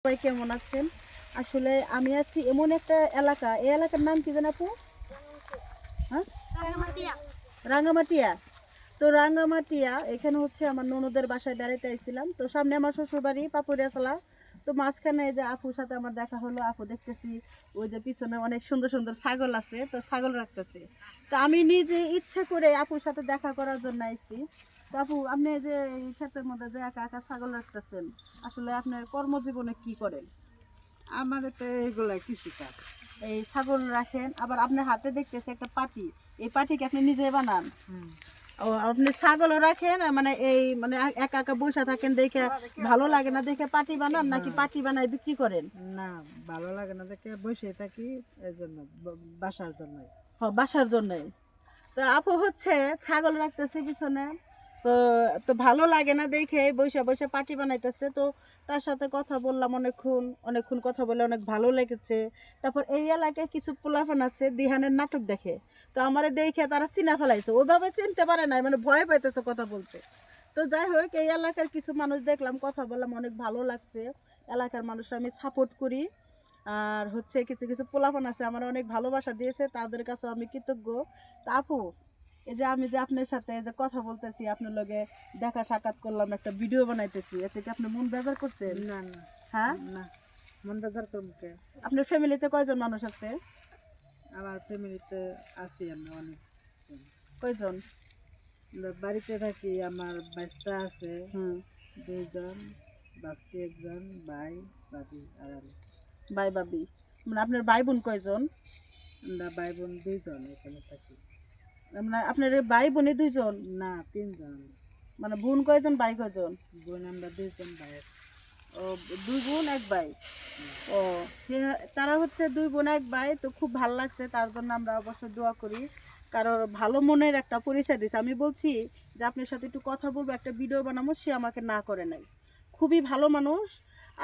সবাই কেমন আছেন? আসলে আমি আছি এমন একটা এলাকা, এই এলাকার নাম কি জানেন আপু? হ্যাঁ, রাঙ্গামাটিয়া। তো রাঙ্গামাটিয়া এখানে হচ্ছে আমার ননদের বাসায় বেড়াইতে আইছিলাম। তো সামনে আমার শ্বশুর বাড়ি পাপুরিয়াছলা। তো মাঝখানে এই যে আপুর সাথে আমার দেখা হলো, আপু দেখতেছি ওই যে পিছনে অনেক সুন্দর সুন্দর ছাগল আছে, তো ছাগল রাখতেছে। তো আমি নিজে ইচ্ছা করে আপুর সাথে দেখা করার জন্য আইছি। তো আপু, আপনি এই যে এই ক্ষেতের মধ্যে যে একা একা ছাগল রাখতেছেন, আসলে আপনার কর্মজীবনে কি করেন? আমার তো এগুলা কৃষিকাজ। এই ছাগল রাখেন, আবার আপনার হাতে দেখতেছে একটা পাটি, এই পাটিকে আপনি নিজে বানান? ও, আপনি ছাগলও রাখেন, মানে এই মানে একা একা বসে থাকেন দেখে ভালো লাগে না দেখে পাটি বানান, নাকি পাটি বানায় বিক্রি করেন? না, ভালো লাগে না দেখে বসে থাকি, এই জন্য বাসার জন্য। বাসার জন্য। তো আপু হচ্ছে ছাগল রাখতেছে পিছনে, তো তো ভালো লাগে না দেখে বসে বসে পাটি বানাইতেছে। তো তার সাথে কথা বললাম অনেকক্ষণ, অনেকক্ষণ কথা বলে অনেক ভালো লেগেছে। তারপর এই এলাকায় কিছু পোলাপান আছে দিহানের নাটক দেখে, তো আমারে দেখে তারা চিনা ফেলাইছে, ওইভাবে চিনতে পারে না, মানে ভয় পাইতেছে কথা বলতে। তো যাই হোক, এই এলাকার কিছু মানুষ দেখলাম, কথা বললাম, অনেক ভালো লাগছে। এলাকার মানুষ আমি সাপোর্ট করি। আর হচ্ছে কিছু কিছু পোলাপান আছে আমার অনেক ভালোবাসা দিয়েছে, তাদের কাছে আমি কৃতজ্ঞ। তা আপু, এই যে আমি যে আপনার সাথে এই যে কথা বলতেছি, আপনার লগে দেখা সাক্ষাৎ করলাম, একটা ভিডিও বানাইতেছি, এতে কি আপনি মন বেজার করছেন? না না হ্যাঁ, না, মন বাজার করবো কে? আপনার ফ্যামিলিতে কয়জন মানুষ আছে? আমার ফ্যামিলিতে আছি আমরা অনেক। কয়জন? আমরা বাড়িতে থাকি, আমার বাচ্চা আছে হুম। 2 জন, বাচ্চা 1 জন, ভাই ভাবি আর আমি। ভাই ভাবি, মানে আপনার ভাই বোন কয়জন? আমরা ভাই বোন 2 জন এখানে থাকি। মানে আপনার এই ভাই বোনে 2জন? না, 3 জন। মানে বোন কয়জন, ভাই কয়জন? বোন আমরা 2 জন, ভাই আছে। ও, 2 বোন 1 ভাই। ও, তারা হচ্ছে 2 বোন 1 ভাই, তো খুব ভালো লাগছে, তার জন্য আমরা অবশ্যই দোয়া করি। কারণ ভালো মনের একটা পরিচয় দিছে। আমি বলছি যে আপনার সাথে একটু কথা বলবো, একটা ভিডিও বানাবো, সে আমাকে না করে নাই। খুবই ভালো মানুষ।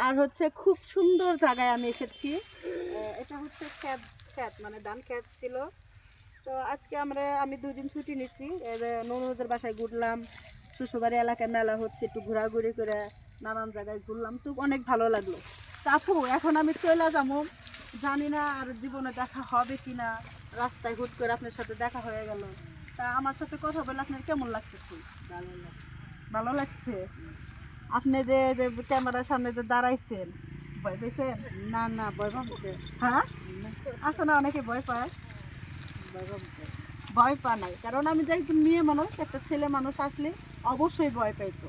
আর হচ্ছে খুব সুন্দর জায়গায় আমি এসেছি। এটা হচ্ছে ক্ষেত, ক্ষেত মানে ধান ক্ষেত ছিল। তো আজকে আমি 2 দিন ছুটি নিচ্ছি, ননদের বাসায় ঘুরলাম, শ্বশুরবাড়ি এলাকায় মেলা হচ্ছে, একটু ঘোরাঘুরি করে নানান জায়গায় ঘুরলাম, তো অনেক ভালো লাগলো। তা আপু, এখন আমি চলে যাবো, জানি না আর জীবনে দেখা হবে কিনা। রাস্তায় হুট করে আপনার সাথে দেখা হয়ে গেল, তা আমার সাথে কথা বলে আপনার কেমন লাগতেছে? ভালো লাগে। ভালো লাগছে। আপনি যে যে ক্যামেরার সামনে যে দাঁড়াইছেন, ভয় পেয়েছেন? না না, ভয় পাবো কে? হ্যাঁ, আছে না অনেকে ভয় পায়? ভয় পাবো কে? ভয় পা নাই, কারণ আমি যে একজন মেয়ে মানুষ, একটা ছেলে মানুষ আসলে অবশ্যই ভয় পাইতো।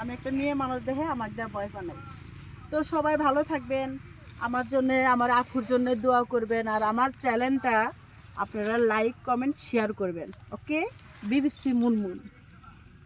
আমি একটা মেয়ে মানুষ দেখে আমার যা ভয় পা নাই। তো সবাই ভালো থাকবেন, আমার জন্যে, আমার আফুর জন্য দোয়া করবেন, আর আমার চ্যানেলটা আপনারা লাইক কমেন্ট শেয়ার করবেন। ওকে, বিবিসি মুনমুন।